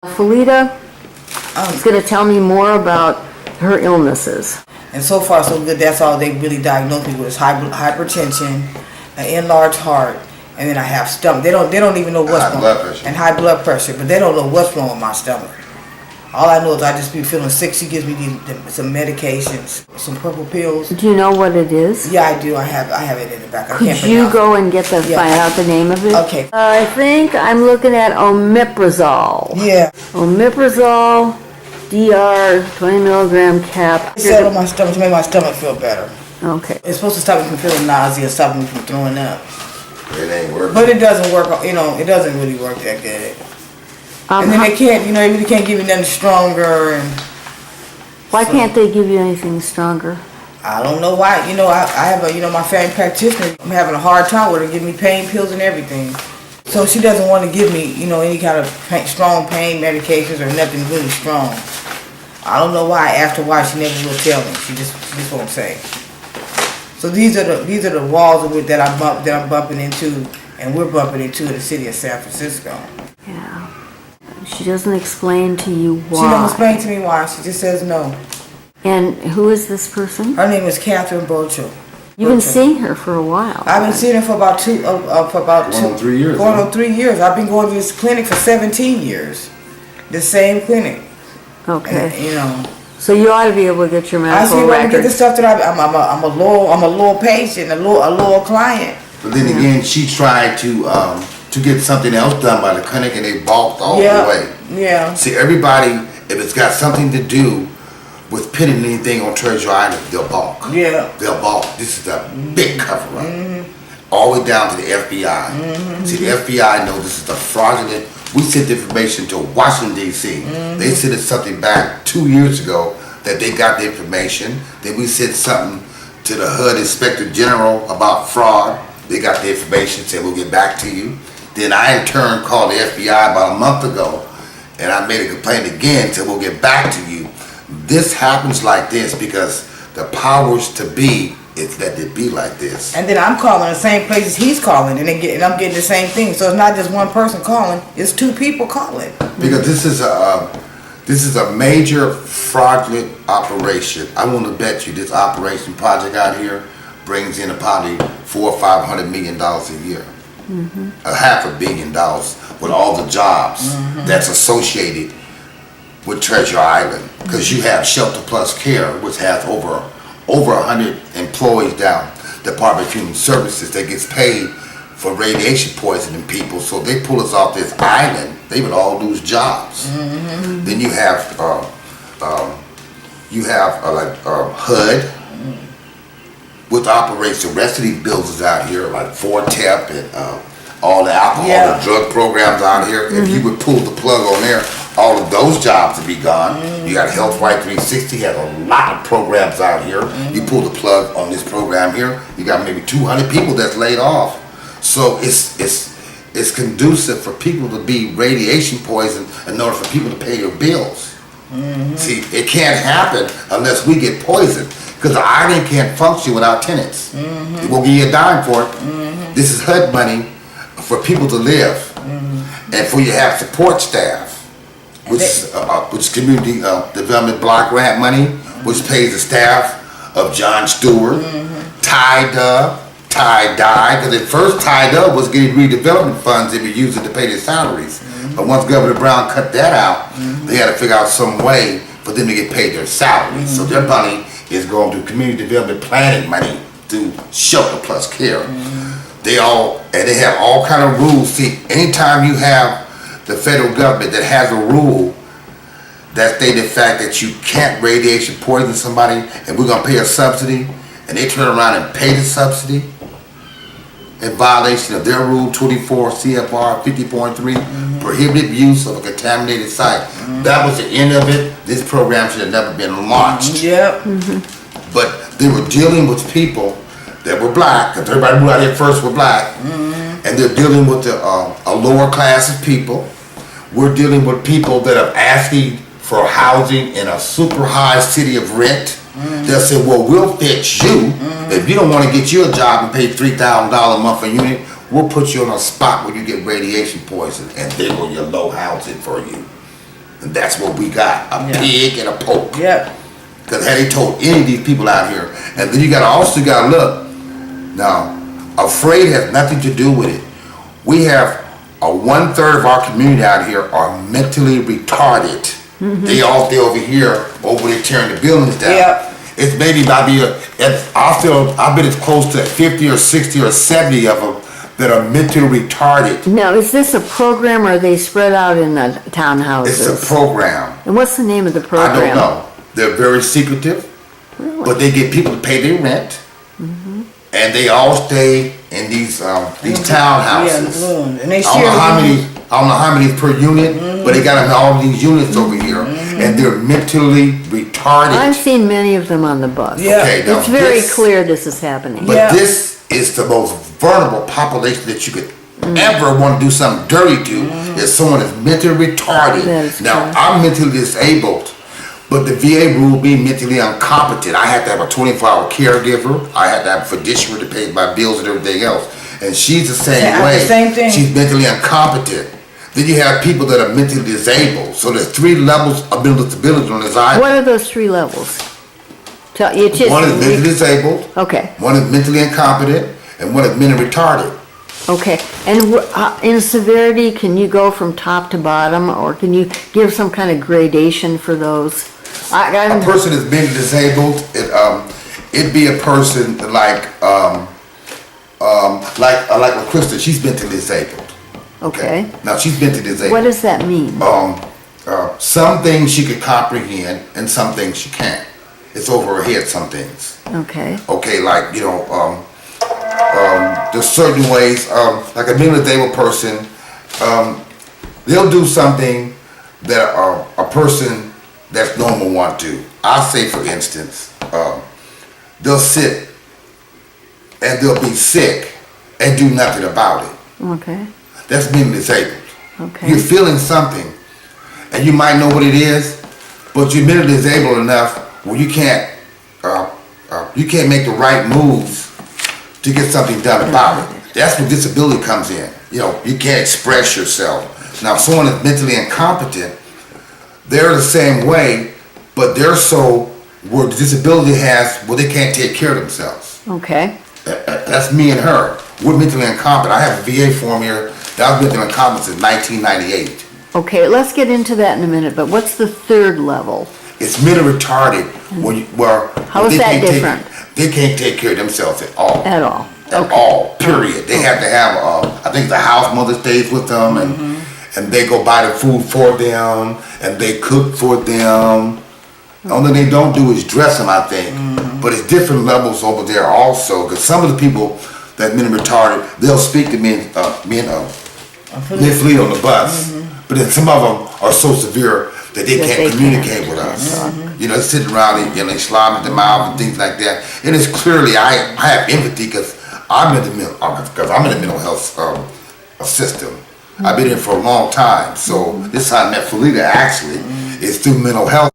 Felita is going to tell me more about her illnesses. And so far so good. That's all they really diagnosed me with is hypertension, an enlarged heart, and then I have stomach. They don't even know what's wrong. And high blood pressure, but they don't know what's wrong with my stomach. All I know is I just be feeling sick. She gives me some medications, some purple pills. Do you know what it is? Yeah, I do. I have it in the back. Could you go and find out the name of it? Okay. I think I'm looking at omeprazole. Yeah. Omeprazole, DR, 20 milligram cap. It settled my stomach to make my stomach feel better. Okay. It's supposed to stop me from feeling nausea, stop me from throwing up. It ain't working. But it doesn't work. It doesn't really work that good. And then they can't, they really can't give you nothing stronger. And why can't they give you anything stronger? I don't know why. I have my family practitioner. I'm having a hard time with her, giving me pain pills and everything. So she doesn't want to give me, any kind of strong pain medications or nothing really strong. I don't know why. After a while, she never will tell me. She just won't say. So these are the walls that I'm bumping into, and we're bumping into in the city of San Francisco. Yeah. She doesn't explain to you why. She don't explain to me why. She just says no. And who is this person? Her name is Catherine Bocho. You've been seeing her for a while. I've been seeing her for about 3 years. Going on 3 years. I've been going to this clinic for 17 years. The same clinic. Okay. And, so you ought to be able to get your medical records. I get the stuff that I'm a loyal patient, a loyal client. But then again, she tried to get something else done by the clinic, and they balked all the way. Yeah. See, everybody, if it's got something to do with pinning anything on Treasure Island, they'll balk. Yeah. They'll balk. This is a big cover-up. All the way down to the FBI. See, the FBI knows this is a fraudulent. We sent information to Washington, D.C. They sent us something back 2 years ago that they got the information. Then we sent something to the HUD Inspector General about fraud. They got the information, said we'll get back to you. Then I in turn called the FBI about a month ago, and I made a complaint again, said we'll get back to you. This happens like this because the powers to be, it's that it be like this. And then I'm calling the same places he's calling, and I'm getting the same thing. So it's not just one person calling; it's 2 people calling. Because this is a major fraudulent operation. I want to bet you this operation project out here brings in probably $400 or $500 million a year. $500 million with all the jobs that's associated with Treasure Island, because you have Shelter Plus Care, which has over 100 employees down Department of Human Services that gets paid for radiation poisoning people. So they pull us off this island, they would all lose jobs. Then you have HUD, which operates the rest of these buildings out here, like Fortep and all the alcohol and drug programs out here. If you would pull the plug on there, all of those jobs would be gone. You got Health Right 360, has a lot of programs out here. You pull the plug on this program here, you got maybe 200 people that's laid off. So it's conducive for people to be radiation poisoned in order for people to pay their bills. See, it can't happen unless we get poisoned, because the island can't function without tenants. It won't give you a dime for it. This is HUD money for people to live, and for you to have support staff, which is community development block grant money, which pays the staff of John Stewart, Ty-Dye, because at first Ty-Dye was getting redevelopment funds they were using to pay their salaries. But once Governor Brown cut that out, they had to figure out some way for them to get paid their salaries. So their money is going to community development planning money through Shelter Plus Care. They have all kind of rules. See, anytime you have the federal government that has a rule that states the fact that you can't radiation poison somebody and we're gonna pay a subsidy, and they turn around and pay the subsidy in violation of their rule 24 CFR 50.3, prohibited use of a contaminated site. That was the end of it. This program should have never been launched. But they were dealing with people that were black, because everybody who out here first were black, and they're dealing with a lower class of people. We're dealing with people that are asking for housing in a super high city of rent. They'll say, well, we'll fix you. If you don't want to get you a job and pay $3,000 a month for a unit, we'll put you on a spot where you get radiation poison, and they will your low housing for you. And that's what we got, a pig and a poke. Yep. Because had they told any of these people out here, and then you gotta also gotta look, now, afraid has nothing to do with it. We have a 1/3 of our community out here are mentally retarded. They all stay over here, over there tearing the buildings down. Yep. It's maybe about I bet it's close to 50 or 60 or 70 of them that are mentally retarded. Now, is this a program or are they spread out in the townhouses? It's a program. And what's the name of the program? I don't know. They're very secretive, but they get people to pay their rent, and they all stay in these townhouses. Yeah, and they I share. don't know how many per unit, but they got them in all these units over here, and they're mentally retarded. I've seen many of them on the bus. Yeah. Okay, now It's very this- clear this is happening. But Yeah. this is the most vulnerable population that you could ever want to do something dirty to, is someone that's mentally retarded. That is Now, correct. I'm mentally disabled, but the VA ruled me mentally incompetent. I had to have a 24-hour caregiver. I had to have a fiduciary to pay my bills and everything else. And she's the same Yeah, way. the same thing. She's mentally incompetent. Then you have people that are mentally disabled. So there's 3 levels of mental disability on this island. What are those 3 levels? Tell you just One is mentally disabled, Okay, one is mentally incompetent, and one is mentally retarded. okay. And in severity, can you go from top to bottom, or can you give some kind of gradation for those? A person that's mentally disabled, it'd be a person like LaQuista, she's mentally disabled. Okay. Now she's mentally disabled. What does that mean? Some things she can comprehend, and some things she can't. It's over her head. Some things. Okay. Okay, like there's certain ways. Like a mentally disabled person, they'll do something that a person that's normal want to. I'll say, for instance, they'll sit and they'll be sick and do nothing about it. Okay. That's mentally disabled. Okay. You're feeling something, and you might know what it is, but you're mentally disabled enough where you can't make the right moves to get something done about it. That's where disability comes in. You can't express yourself. Now, if someone is mentally incompetent, they're the same way, but they're so where the disability they can't take care of themselves. Okay. That's me and her. We're mentally incompetent. I have a VA form here that I was mentally incompetent since 1998. Okay, let's get into that in a minute, but what's the 3rd level? It's mentally retarded How is that different? They can't take care of themselves at all. At all? At Okay. all, period. They have to have, I think the house mother stays with them, and they go buy the food for them, and they cook for them. The only thing they don't do is dress them, I think. But it's different levels over there also, because some of the people that mentally retarded, they'll speak to me and Felita on the bus. But then some of them are so severe that they can't communicate with us. They're sitting around and they slime at the mouth and things like that. And it's clearly, I have empathy because I'm in the mental health system. I've been in for a long time. So this is how I met Felita, actually, is through mental health.